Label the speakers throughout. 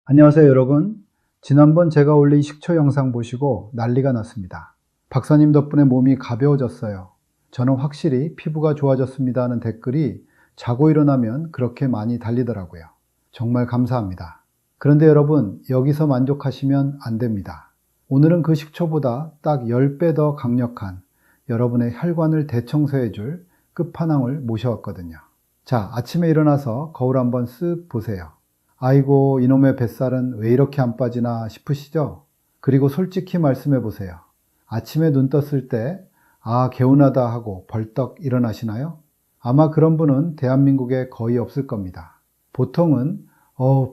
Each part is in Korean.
Speaker 1: 안녕하세요, 여러분. 지난번 제가 올린 식초 영상 보시고 난리가 났습니다. 박사님 덕분에 몸이 가벼워졌어요. 저는 확실히 피부가 좋아졌습니다 하는 댓글이 자고 일어나면 그렇게 많이 달리더라고요. 정말 감사합니다. 그런데 여러분, 여기서 만족하시면 안 됩니다. 오늘은 그 식초보다 딱 10배 더 강력한 여러분의 혈관을 대청소해 줄 끝판왕을 모셔왔거든요. 자, 아침에 일어나서 거울 한번 쓱 보세요. 아이고, 이놈의 뱃살은 왜 이렇게 안 빠지나 싶으시죠? 그리고 솔직히 말씀해 보세요. 아침에 눈 떴을 때, 아, 개운하다 하고 벌떡 일어나시나요? 아마 그런 분은 대한민국에 거의 없을 겁니다. 보통은,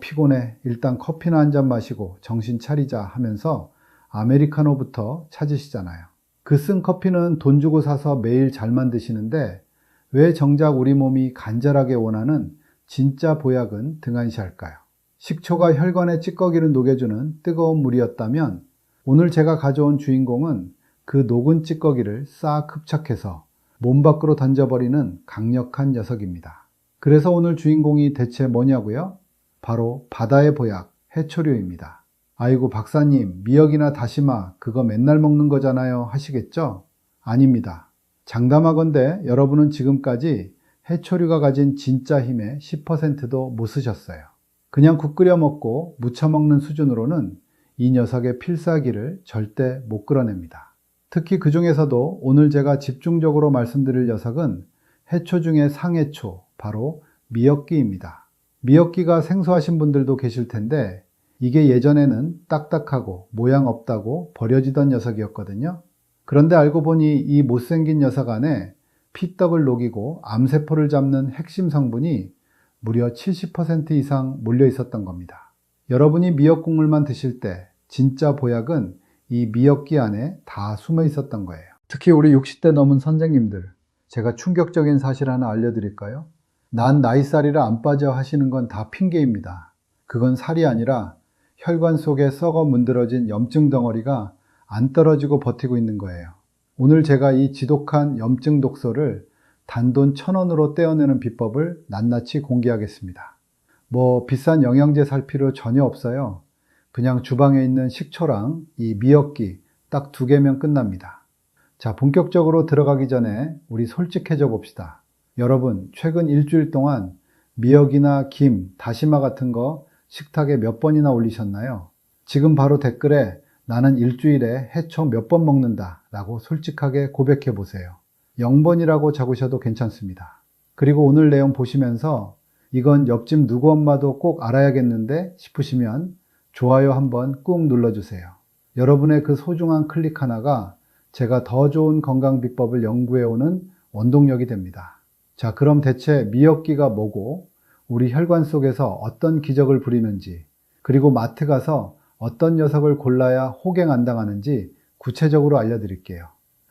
Speaker 1: 피곤해. 일단 커피나 한 잔 마시고 정신 차리자 하면서 아메리카노부터 찾으시잖아요. 그 쓴 커피는 돈 주고 사서 매일 잘만 드시는데, 왜 정작 우리 몸이 간절하게 원하는 진짜 보약은 등한시할까요? 식초가 혈관의 찌꺼기를 녹여주는 뜨거운 물이었다면 오늘 제가 가져온 주인공은 그 녹은 찌꺼기를 싹 흡착해서 몸 밖으로 던져버리는 강력한 녀석입니다. 그래서 오늘 주인공이 대체 뭐냐고요? 바로 바다의 보약, 해초류입니다. 아이고 박사님, 미역이나 다시마 그거 맨날 먹는 거잖아요 하시겠죠? 아닙니다. 장담하건대 여러분은 지금까지 해초류가 가진 진짜 힘의 10%도 못 쓰셨어요. 그냥 국 끓여 먹고 무쳐 먹는 수준으로는 이 녀석의 필살기를 절대 못 끌어냅니다. 특히 그 중에서도 오늘 제가 집중적으로 말씀드릴 녀석은 해초 중의 상해초, 바로 미역기입니다. 미역기가 생소하신 분들도 계실 텐데 이게 예전에는 딱딱하고 모양 없다고 버려지던 녀석이었거든요. 그런데 알고 보니 이 못생긴 녀석 안에 피떡을 녹이고 암세포를 잡는 핵심 성분이 무려 70% 이상 몰려 있었던 겁니다. 여러분이 미역 국물만 드실 때 진짜 보약은 이 미역기 안에 다 숨어 있었던 거예요. 특히 우리 60대 넘은 선생님들, 제가 충격적인 사실 하나 알려드릴까요? 난 나이살이라 안 빠져 하시는 건 다 핑계입니다. 그건 살이 아니라 혈관 속에 썩어 문드러진 염증 덩어리가 안 떨어지고 버티고 있는 거예요. 오늘 제가 이 지독한 염증 독소를 단돈 1,000원으로 떼어내는 비법을 낱낱이 공개하겠습니다. 비싼 영양제 살 필요 전혀 없어요. 그냥 주방에 있는 식초랑 이 미역기 딱 2개면 끝납니다. 자, 본격적으로 들어가기 전에 우리 솔직해져 봅시다. 여러분, 최근 일주일 동안 미역이나 김, 다시마 같은 거 식탁에 몇 번이나 올리셨나요? 지금 바로 댓글에 나는 일주일에 해초 몇 번 먹는다 라고 솔직하게 고백해 보세요. 0번이라고 적으셔도 괜찮습니다. 그리고 오늘 내용 보시면서 이건 옆집 누구 엄마도 꼭 알아야겠는데 싶으시면 좋아요 한번 꾹 눌러주세요. 여러분의 그 소중한 클릭 하나가 제가 더 좋은 건강 비법을 연구해오는 원동력이 됩니다. 자, 그럼 대체 미역기가 뭐고 우리 혈관 속에서 어떤 기적을 부리는지, 그리고 마트 가서 어떤 녀석을 골라야 호갱 안 당하는지 구체적으로 알려드릴게요.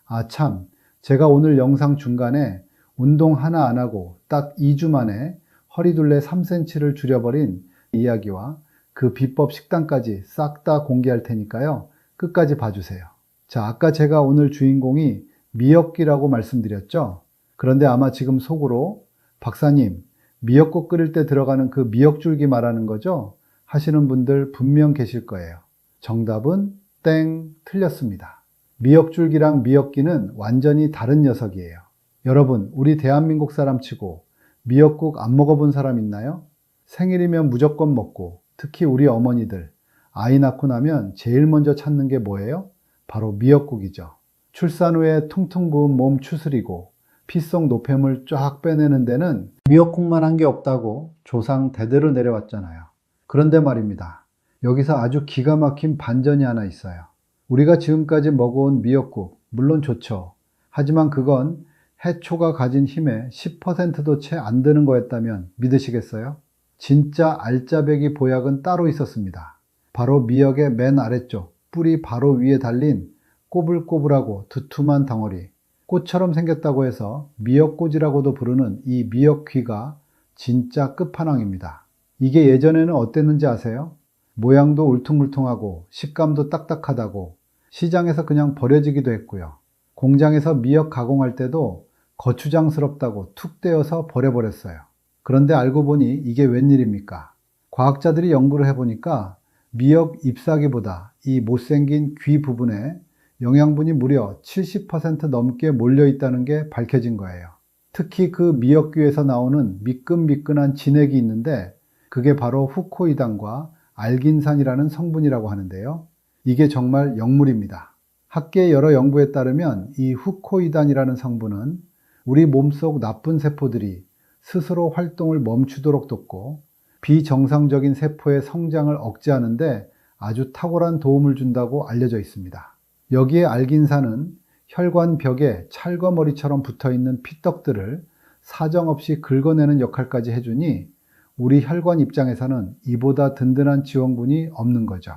Speaker 1: 아 참, 제가 오늘 영상 중간에 운동 하나 안 하고 딱 2주 만에 허리둘레 3cm를 줄여버린 이야기와 그 비법 식단까지 싹 다 공개할 테니까요. 끝까지 봐주세요. 자, 아까 제가 오늘 주인공이 미역기라고 말씀드렸죠? 그런데 아마 지금 속으로 박사님, 미역국 끓일 때 들어가는 그 미역줄기 말하는 거죠? 하시는 분들 분명 계실 거예요. 정답은 땡, 틀렸습니다. 미역줄기랑 미역기는 완전히 다른 녀석이에요. 여러분, 우리 대한민국 사람 치고 미역국 안 먹어본 사람 있나요? 생일이면 무조건 먹고, 특히 우리 어머니들 아이 낳고 나면 제일 먼저 찾는 게 뭐예요? 바로 미역국이죠. 출산 후에 퉁퉁 부은 몸 추스리고 피 속 노폐물 쫙 빼내는 데는 미역국만 한 게 없다고 조상 대대로 내려왔잖아요. 그런데 말입니다. 여기서 아주 기가 막힌 반전이 하나 있어요. 우리가 지금까지 먹어온 미역국, 물론 좋죠. 하지만 그건 해초가 가진 힘의 10%도 채 안 되는 거였다면 믿으시겠어요? 진짜 알짜배기 보약은 따로 있었습니다. 바로 미역의 맨 아래쪽, 뿌리 바로 위에 달린 꼬불꼬불하고 두툼한 덩어리, 꽃처럼 생겼다고 해서 미역꽂이라고도 부르는 이 미역귀가 진짜 끝판왕입니다. 이게 예전에는 어땠는지 아세요? 모양도 울퉁불퉁하고 식감도 딱딱하다고 시장에서 그냥 버려지기도 했고요. 공장에서 미역 가공할 때도 거추장스럽다고 툭 떼어서 버려버렸어요. 그런데 알고 보니 이게 웬일입니까? 과학자들이 연구를 해보니까 미역 잎사귀보다 이 못생긴 귀 부분에 영양분이 무려 70% 넘게 몰려 있다는 게 밝혀진 거예요. 특히 그 미역귀에서 나오는 미끈미끈한 진액이 있는데 그게 바로 후코이단과 알긴산이라는 성분이라고 하는데요. 이게 정말 역물입니다. 학계의 여러 연구에 따르면 이 후코이단이라는 성분은 우리 몸속 나쁜 세포들이 스스로 활동을 멈추도록 돕고 비정상적인 세포의 성장을 억제하는데 아주 탁월한 도움을 준다고 알려져 있습니다. 여기에 알긴산은 혈관 벽에 찰거머리처럼 붙어있는 피떡들을 사정없이 긁어내는 역할까지 해주니 우리 혈관 입장에서는 이보다 든든한 지원군이 없는 거죠.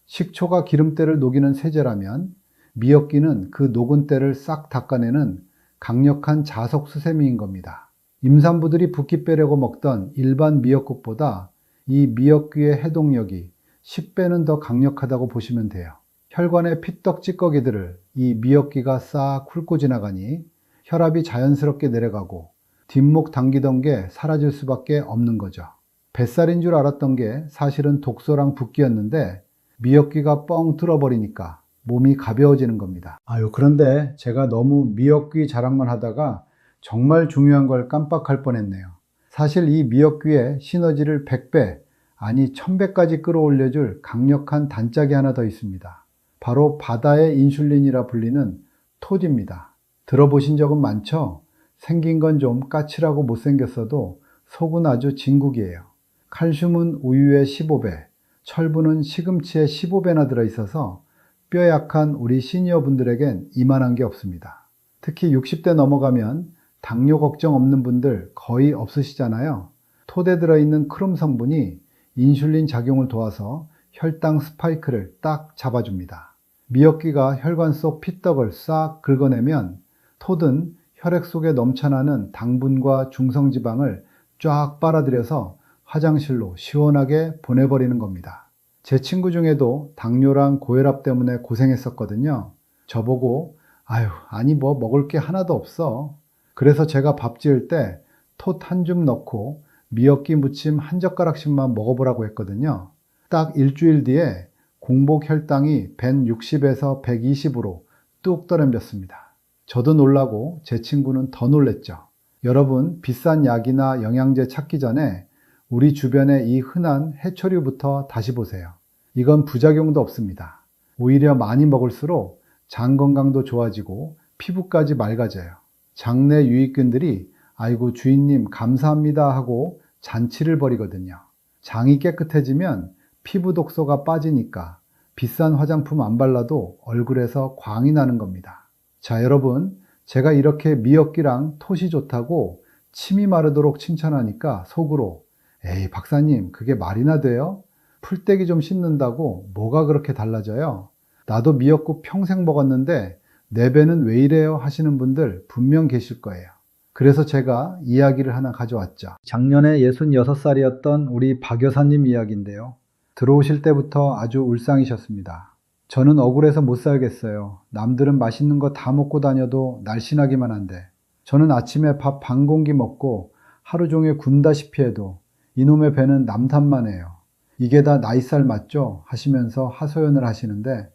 Speaker 1: 식초가 기름때를 녹이는 세제라면 미역귀는 그 녹은 때를 싹 닦아내는 강력한 자석 수세미인 겁니다. 임산부들이 붓기 빼려고 먹던 일반 미역국보다 이 미역귀의 해독력이 10배는 더 강력하다고 보시면 돼요. 혈관의 피떡 찌꺼기들을 이 미역귀가 싹 훑고 지나가니 혈압이 자연스럽게 내려가고 뒷목 당기던 게 사라질 수밖에 없는 거죠. 뱃살인 줄 알았던 게 사실은 독소랑 붓기였는데 미역귀가 뻥 뚫어버리니까 몸이 가벼워지는 겁니다. 그런데 제가 너무 미역귀 자랑만 하다가 정말 중요한 걸 깜빡할 뻔했네요. 사실 이 미역귀의 시너지를 100배, 아니 1000배까지 끌어올려줄 강력한 단짝이 하나 더 있습니다. 바로 바다의 인슐린이라 불리는 톳입니다. 들어보신 적은 많죠? 생긴 건 좀 까칠하고 못생겼어도 속은 아주 진국이에요. 칼슘은 우유의 15배, 철분은 시금치의 15배나 들어있어서 뼈 약한 우리 시니어분들에겐 이만한 게 없습니다. 특히 60대 넘어가면 당뇨 걱정 없는 분들 거의 없으시잖아요. 톳에 들어있는 크롬 성분이 인슐린 작용을 도와서 혈당 스파이크를 딱 잡아줍니다. 미역귀가 혈관 속 피떡을 싹 긁어내면 톳은 혈액 속에 넘쳐나는 당분과 중성지방을 쫙 빨아들여서 화장실로 시원하게 보내버리는 겁니다. 제 친구 중에도 당뇨랑 고혈압 때문에 고생했었거든요. 저보고 아니 뭐 먹을 게 하나도 없어. 그래서 제가 밥 지을 때 톳 한 줌 넣고 미역귀 무침 한 젓가락씩만 먹어보라고 했거든요. 딱 일주일 뒤에 공복 혈당이 160에서 120으로 뚝 떨어졌습니다. 저도 놀라고 제 친구는 더 놀랬죠. 여러분, 비싼 약이나 영양제 찾기 전에 우리 주변의 이 흔한 해초류부터 다시 보세요. 이건 부작용도 없습니다. 오히려 많이 먹을수록 장 건강도 좋아지고 피부까지 맑아져요. 장내 유익균들이 아이고 주인님 감사합니다 하고 잔치를 벌이거든요. 장이 깨끗해지면 피부 독소가 빠지니까 비싼 화장품 안 발라도 얼굴에서 광이 나는 겁니다. 자, 여러분, 제가 이렇게 미역귀랑 톳이 좋다고 침이 마르도록 칭찬하니까 속으로 에이 박사님 그게 말이나 돼요? 풀떼기 좀 씹는다고 뭐가 그렇게 달라져요? 나도 미역국 평생 먹었는데 내 배는 왜 이래요? 하시는 분들 분명 계실 거예요. 그래서 제가 이야기를 하나 가져왔죠. 작년에 66살이었던 우리 박 여사님 이야기인데요. 들어오실 때부터 아주 울상이셨습니다. 저는 억울해서 못 살겠어요. 남들은 맛있는 거 다 먹고 다녀도 날씬하기만 한데 저는 아침에 밥 반 공기 먹고 하루 종일 굶다시피 해도 이놈의 배는 남탓만 해요. 이게 다 나이살 맞죠? 하시면서 하소연을 하시는데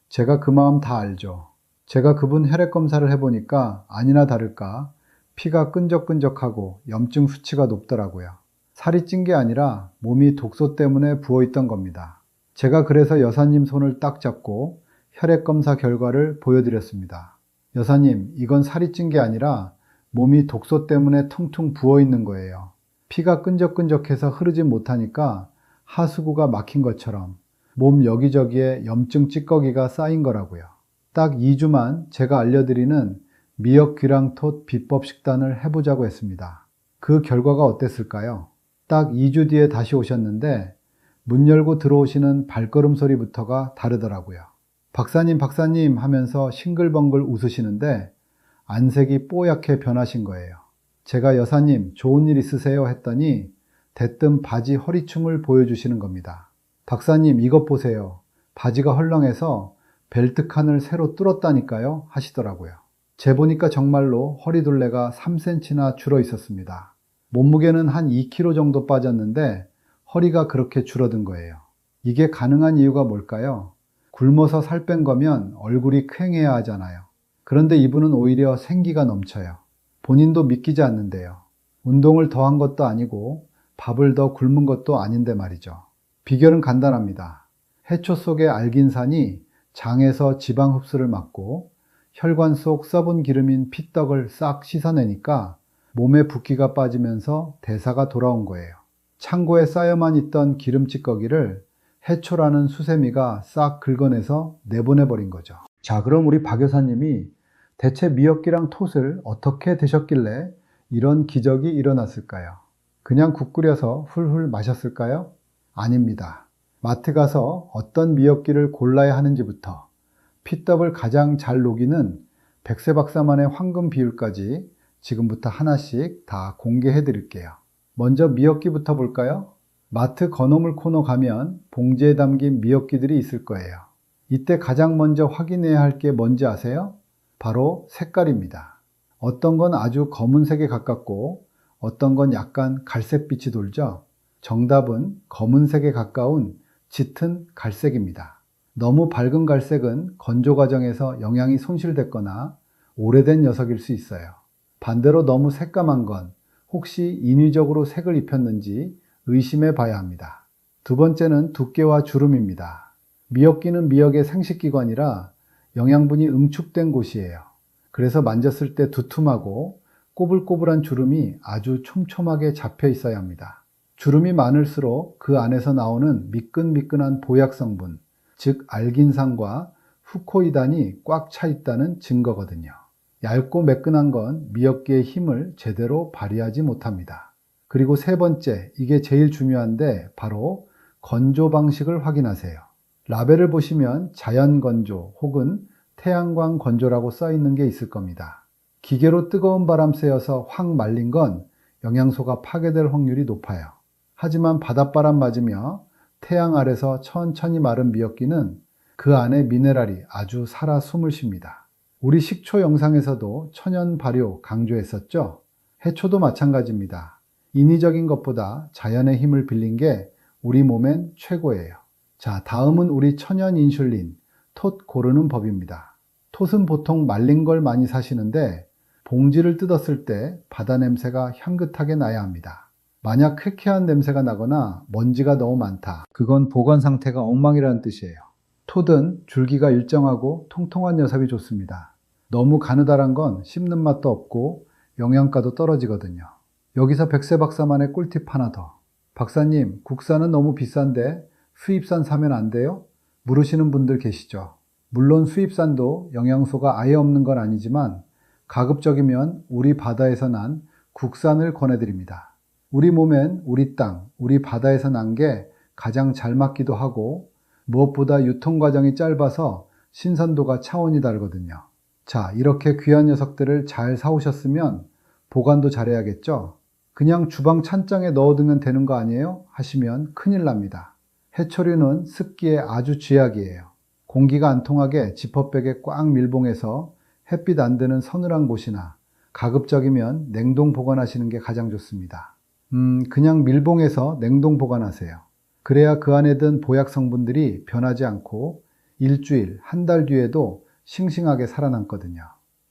Speaker 1: 제가 그 마음 다 알죠. 제가 그분 혈액 검사를 해보니까 아니나 다를까 피가 끈적끈적하고 염증 수치가 높더라고요. 살이 찐 게 아니라 몸이 독소 때문에 부어있던 겁니다. 제가 그래서 여사님 손을 딱 잡고 혈액 검사 결과를 보여드렸습니다. 여사님, 이건 살이 찐 게 아니라 몸이 독소 때문에 퉁퉁 부어있는 거예요. 피가 끈적끈적해서 흐르지 못하니까 하수구가 막힌 것처럼 몸 여기저기에 염증 찌꺼기가 쌓인 거라고요. 딱 2주만 제가 알려드리는 미역귀랑 톳 비법 식단을 해보자고 했습니다. 그 결과가 어땠을까요? 딱 2주 뒤에 다시 오셨는데 문 열고 들어오시는 발걸음 소리부터가 다르더라고요. 박사님 하면서 싱글벙글 웃으시는데 안색이 뽀얗게 변하신 거예요. 제가 여사님 좋은 일 있으세요 했더니 대뜸 바지 허리춤을 보여주시는 겁니다. 박사님 이것 보세요. 바지가 헐렁해서 벨트칸을 새로 뚫었다니까요 하시더라고요. 재보니까 정말로 허리둘레가 3cm나 줄어 있었습니다. 몸무게는 한 2kg 정도 빠졌는데 허리가 그렇게 줄어든 거예요. 이게 가능한 이유가 뭘까요? 굶어서 살 뺀 거면 얼굴이 퀭해야 하잖아요. 그런데 이분은 오히려 생기가 넘쳐요. 본인도 믿기지 않는데요. 운동을 더 한 것도 아니고 밥을 더 굶은 것도 아닌데 말이죠. 비결은 간단합니다. 해초 속의 알긴산이 장에서 지방 흡수를 막고 혈관 속 썩은 기름인 피떡을 싹 씻어내니까 몸에 붓기가 빠지면서 대사가 돌아온 거예요. 창고에 쌓여만 있던 기름찌꺼기를 해초라는 수세미가 싹 긁어내서 내보내버린 거죠. 자, 그럼 우리 박 여사님이 대체 미역기랑 톳을 어떻게 드셨길래 이런 기적이 일어났을까요? 그냥 국 끓여서 훌훌 마셨을까요? 아닙니다. 마트 가서 어떤 미역기를 골라야 하는지부터 피떡을 가장 잘 녹이는 백세박사만의 황금 비율까지 지금부터 하나씩 다 공개해 드릴게요. 먼저 미역기부터 볼까요? 마트 건어물 코너 가면 봉지에 담긴 미역기들이 있을 거예요. 이때 가장 먼저 확인해야 할 게 뭔지 아세요? 바로 색깔입니다. 어떤 건 아주 검은색에 가깝고 어떤 건 약간 갈색빛이 돌죠? 정답은 검은색에 가까운 짙은 갈색입니다. 너무 밝은 갈색은 건조 과정에서 영양이 손실됐거나 오래된 녀석일 수 있어요. 반대로 너무 새까만 건 혹시 인위적으로 색을 입혔는지 의심해 봐야 합니다. 두 번째는 두께와 주름입니다. 미역기는 미역의 생식기관이라 영양분이 응축된 곳이에요. 그래서 만졌을 때 두툼하고 꼬불꼬불한 주름이 아주 촘촘하게 잡혀 있어야 합니다. 주름이 많을수록 그 안에서 나오는 미끈미끈한 보약 성분, 즉 알긴산과 후코이단이 꽉 차 있다는 증거거든요. 얇고 매끈한 건 미역기의 힘을 제대로 발휘하지 못합니다. 그리고 세 번째, 이게 제일 중요한데 바로 건조 방식을 확인하세요. 라벨을 보시면 자연 건조 혹은 태양광 건조라고 써 있는 게 있을 겁니다. 기계로 뜨거운 바람 쐬어서 확 말린 건 영양소가 파괴될 확률이 높아요. 하지만 바닷바람 맞으며 태양 아래서 천천히 마른 미역기는 그 안에 미네랄이 아주 살아 숨을 쉽니다. 우리 식초 영상에서도 천연 발효 강조했었죠? 해초도 마찬가지입니다. 인위적인 것보다 자연의 힘을 빌린 게 우리 몸엔 최고예요. 자, 다음은 우리 천연 인슐린, 톳 고르는 법입니다. 톳은 보통 말린 걸 많이 사시는데 봉지를 뜯었을 때 바다 냄새가 향긋하게 나야 합니다. 만약 쾌쾌한 냄새가 나거나 먼지가 너무 많다. 그건 보관 상태가 엉망이라는 뜻이에요. 톳은 줄기가 일정하고 통통한 녀석이 좋습니다. 너무 가느다란 건 씹는 맛도 없고 영양가도 떨어지거든요. 여기서 백세박사만의 꿀팁 하나 더. 박사님, 국산은 너무 비싼데 수입산 사면 안 돼요? 물으시는 분들 계시죠. 물론 수입산도 영양소가 아예 없는 건 아니지만 가급적이면 우리 바다에서 난 국산을 권해드립니다. 우리 몸엔 우리 땅, 우리 바다에서 난 게 가장 잘 맞기도 하고 무엇보다 유통 과정이 짧아서 신선도가 차원이 다르거든요. 자, 이렇게 귀한 녀석들을 잘 사오셨으면 보관도 잘해야겠죠? 그냥 주방 찬장에 넣어두면 되는 거 아니에요? 하시면 큰일 납니다. 해초류는 습기에 아주 쥐약이에요. 공기가 안 통하게 지퍼백에 꽉 밀봉해서 햇빛 안 드는 서늘한 곳이나 가급적이면 냉동 보관하시는 게 가장 좋습니다. 그냥 밀봉해서 냉동 보관하세요. 그래야 그 안에 든 보약 성분들이 변하지 않고 일주일, 한 달 뒤에도 싱싱하게 살아남거든요.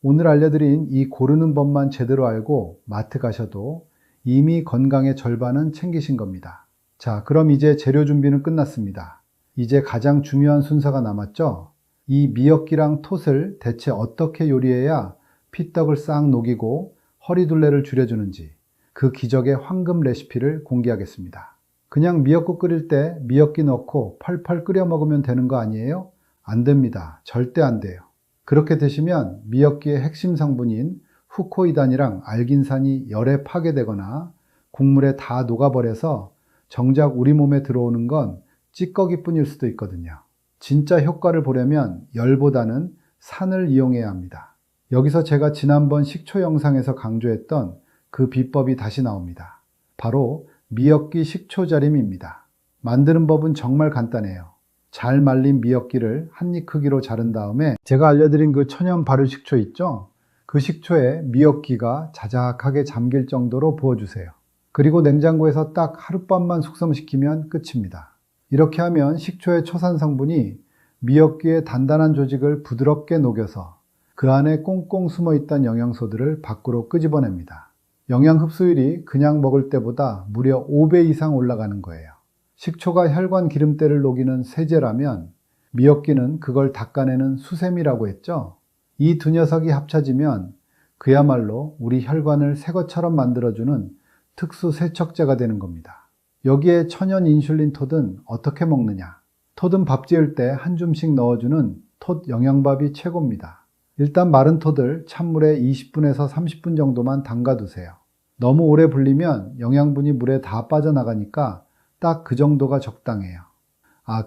Speaker 1: 오늘 알려드린 이 고르는 법만 제대로 알고 마트 가셔도 이미 건강의 절반은 챙기신 겁니다. 자, 그럼 이제 재료 준비는 끝났습니다. 이제 가장 중요한 순서가 남았죠? 이 미역기랑 톳을 대체 어떻게 요리해야 피떡을 싹 녹이고 허리둘레를 줄여주는지 그 기적의 황금 레시피를 공개하겠습니다. 그냥 미역국 끓일 때 미역기 넣고 펄펄 끓여 먹으면 되는 거 아니에요? 안 됩니다. 절대 안 돼요. 그렇게 되시면 미역기의 핵심 성분인 후코이단이랑 알긴산이 열에 파괴되거나 국물에 다 녹아버려서 정작 우리 몸에 들어오는 건 찌꺼기뿐일 수도 있거든요. 진짜 효과를 보려면 열보다는 산을 이용해야 합니다. 여기서 제가 지난번 식초 영상에서 강조했던 그 비법이 다시 나옵니다. 바로 미역기 식초절임입니다. 만드는 법은 정말 간단해요. 잘 말린 미역기를 한 입 크기로 자른 다음에 제가 알려드린 그 천연 발효 식초 있죠? 그 식초에 미역기가 자작하게 잠길 정도로 부어주세요. 그리고 냉장고에서 딱 하룻밤만 숙성시키면 끝입니다. 이렇게 하면 식초의 초산 성분이 미역귀의 단단한 조직을 부드럽게 녹여서 그 안에 꽁꽁 숨어있던 영양소들을 밖으로 끄집어냅니다. 영양 흡수율이 그냥 먹을 때보다 무려 5배 이상 올라가는 거예요. 식초가 혈관 기름때를 녹이는 세제라면 미역귀는 그걸 닦아내는 수세미라고 했죠. 이 두 녀석이 합쳐지면 그야말로 우리 혈관을 새 것처럼 만들어주는 특수 세척제가 되는 겁니다. 여기에 천연 인슐린 톳은 어떻게 먹느냐? 톳은 밥 지을 때 한 줌씩 넣어주는 톳 영양밥이 최고입니다. 일단 마른 톳을 찬물에 20분에서 30분 정도만 담가두세요. 너무 오래 불리면 영양분이 물에 다 빠져나가니까 딱 그 정도가 적당해요.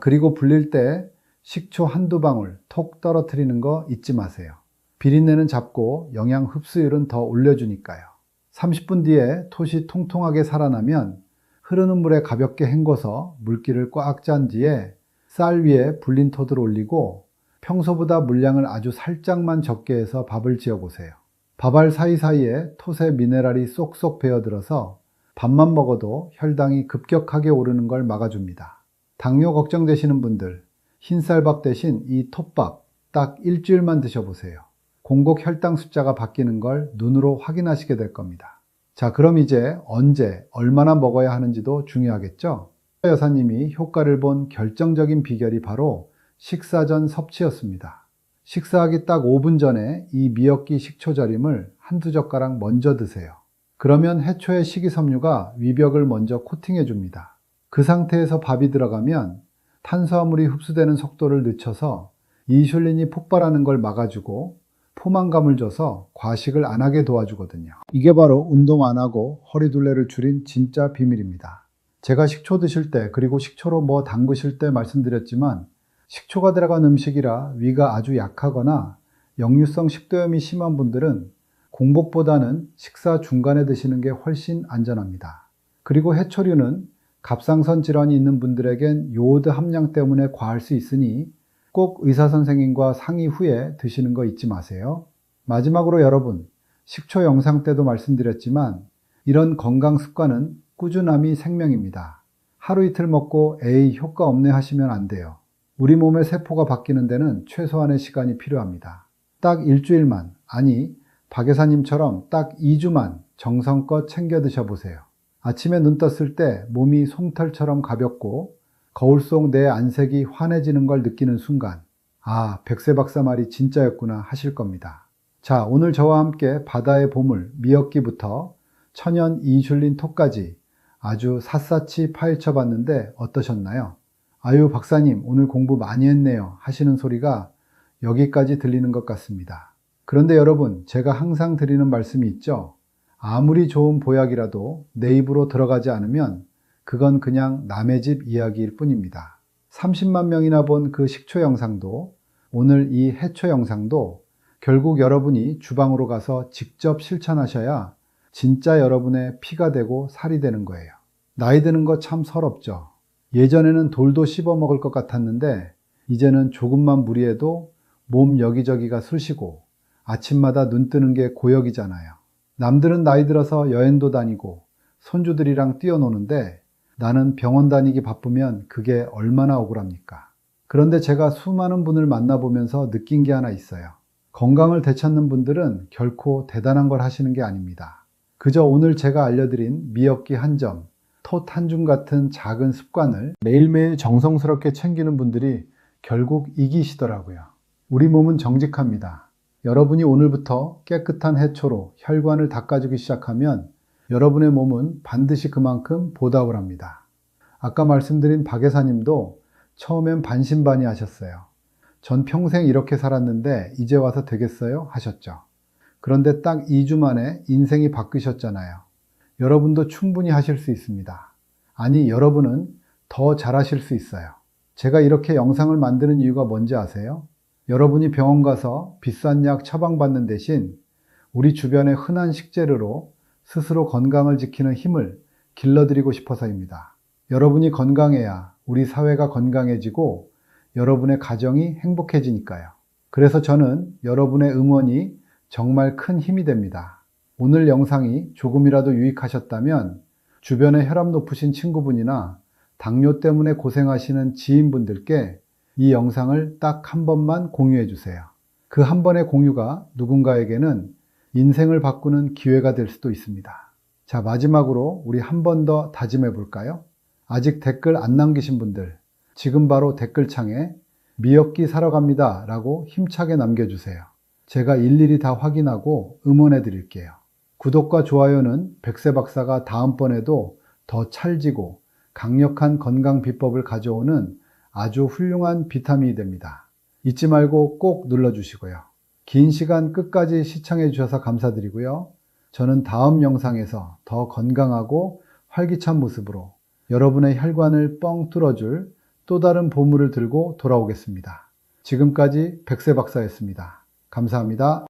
Speaker 1: 그리고 불릴 때 식초 한두 방울 톡 떨어뜨리는 거 잊지 마세요. 비린내는 잡고 영양 흡수율은 더 올려주니까요. 30분 뒤에 톳이 통통하게 살아나면 흐르는 물에 가볍게 헹궈서 물기를 꽉 짠 뒤에 쌀 위에 불린 톳을 올리고 평소보다 물량을 아주 살짝만 적게 해서 밥을 지어 보세요. 밥알 사이사이에 톳의 미네랄이 쏙쏙 배어들어서 밥만 먹어도 혈당이 급격하게 오르는 걸 막아줍니다. 당뇨 걱정되시는 분들, 흰쌀밥 대신 이 톳밥 딱 일주일만 드셔보세요. 공복 혈당 숫자가 바뀌는 걸 눈으로 확인하시게 될 겁니다. 자, 그럼 이제 언제, 얼마나 먹어야 하는지도 중요하겠죠? 여사님이 효과를 본 결정적인 비결이 바로 식사 전 섭취였습니다. 식사하기 딱 5분 전에 이 미역귀 식초 절임을 한두 젓가락 먼저 드세요. 그러면 해초의 식이섬유가 위벽을 먼저 코팅해 줍니다. 그 상태에서 밥이 들어가면 탄수화물이 흡수되는 속도를 늦춰서 인슐린이 폭발하는 걸 막아주고 포만감을 줘서 과식을 안 하게 도와주거든요. 이게 바로 운동 안 하고 허리둘레를 줄인 진짜 비밀입니다. 제가 식초 드실 때 그리고 식초로 뭐 담그실 때 말씀드렸지만 식초가 들어간 음식이라 위가 아주 약하거나 역류성 식도염이 심한 분들은 공복보다는 식사 중간에 드시는 게 훨씬 안전합니다. 그리고 해초류는 갑상선 질환이 있는 분들에겐 요오드 함량 때문에 과할 수 있으니 꼭 의사선생님과 상의 후에 드시는 거 잊지 마세요. 마지막으로 여러분, 식초 영상 때도 말씀드렸지만 이런 건강 습관은 꾸준함이 생명입니다. 하루 이틀 먹고 에이 효과 없네 하시면 안 돼요. 우리 몸의 세포가 바뀌는 데는 최소한의 시간이 필요합니다. 딱 일주일만, 아니 박 여사님처럼 딱 2주만 정성껏 챙겨 드셔보세요. 아침에 눈 떴을 때 몸이 솜털처럼 가볍고 거울 속 내 안색이 환해지는 걸 느끼는 순간 백세 박사 말이 진짜였구나 하실 겁니다. 자, 오늘 저와 함께 바다의 보물 미역귀부터 천연 인슐린 톡까지 아주 샅샅이 파헤쳐 봤는데 어떠셨나요? 아유 박사님 오늘 공부 많이 했네요 하시는 소리가 여기까지 들리는 것 같습니다. 그런데 여러분, 제가 항상 드리는 말씀이 있죠. 아무리 좋은 보약이라도 내 입으로 들어가지 않으면 그건 그냥 남의 집 이야기일 뿐입니다. 30만 명이나 본 그 식초 영상도 오늘 이 해초 영상도 결국 여러분이 주방으로 가서 직접 실천하셔야 진짜 여러분의 피가 되고 살이 되는 거예요. 나이 드는 거 참 서럽죠. 예전에는 돌도 씹어 먹을 것 같았는데 이제는 조금만 무리해도 몸 여기저기가 쑤시고 아침마다 눈 뜨는 게 고역이잖아요. 남들은 나이 들어서 여행도 다니고 손주들이랑 뛰어노는데 나는 병원 다니기 바쁘면 그게 얼마나 억울합니까? 그런데 제가 수많은 분을 만나보면서 느낀 게 하나 있어요. 건강을 되찾는 분들은 결코 대단한 걸 하시는 게 아닙니다. 그저 오늘 제가 알려드린 미역귀 한 점, 톳 한 줌 같은 작은 습관을 매일매일 정성스럽게 챙기는 분들이 결국 이기시더라고요. 우리 몸은 정직합니다. 여러분이 오늘부터 깨끗한 해초로 혈관을 닦아주기 시작하면 여러분의 몸은 반드시 그만큼 보답을 합니다. 아까 말씀드린 박 여사님도 처음엔 반신반의 하셨어요. 전 평생 이렇게 살았는데 이제 와서 되겠어요? 하셨죠. 그런데 딱 2주 만에 인생이 바뀌셨잖아요. 여러분도 충분히 하실 수 있습니다. 아니, 여러분은 더 잘하실 수 있어요. 제가 이렇게 영상을 만드는 이유가 뭔지 아세요? 여러분이 병원 가서 비싼 약 처방받는 대신 우리 주변의 흔한 식재료로 스스로 건강을 지키는 힘을 길러드리고 싶어서입니다. 여러분이 건강해야 우리 사회가 건강해지고 여러분의 가정이 행복해지니까요. 그래서 저는 여러분의 응원이 정말 큰 힘이 됩니다. 오늘 영상이 조금이라도 유익하셨다면 주변에 혈압 높으신 친구분이나 당뇨 때문에 고생하시는 지인분들께 이 영상을 딱 한 번만 공유해 주세요. 그 한 번의 공유가 누군가에게는 인생을 바꾸는 기회가 될 수도 있습니다. 자, 마지막으로 우리 한 번 더 다짐해 볼까요? 아직 댓글 안 남기신 분들, 지금 바로 댓글창에 미역기 사러 갑니다 라고 힘차게 남겨주세요. 제가 일일이 다 확인하고 응원해 드릴게요. 구독과 좋아요는 백세 박사가 다음번에도 더 찰지고 강력한 건강 비법을 가져오는 아주 훌륭한 비타민이 됩니다. 잊지 말고 꼭 눌러주시고요. 긴 시간 끝까지 시청해 주셔서 감사드리고요. 저는 다음 영상에서 더 건강하고 활기찬 모습으로 여러분의 혈관을 뻥 뚫어줄 또 다른 보물을 들고 돌아오겠습니다. 지금까지 백세 박사였습니다. 감사합니다.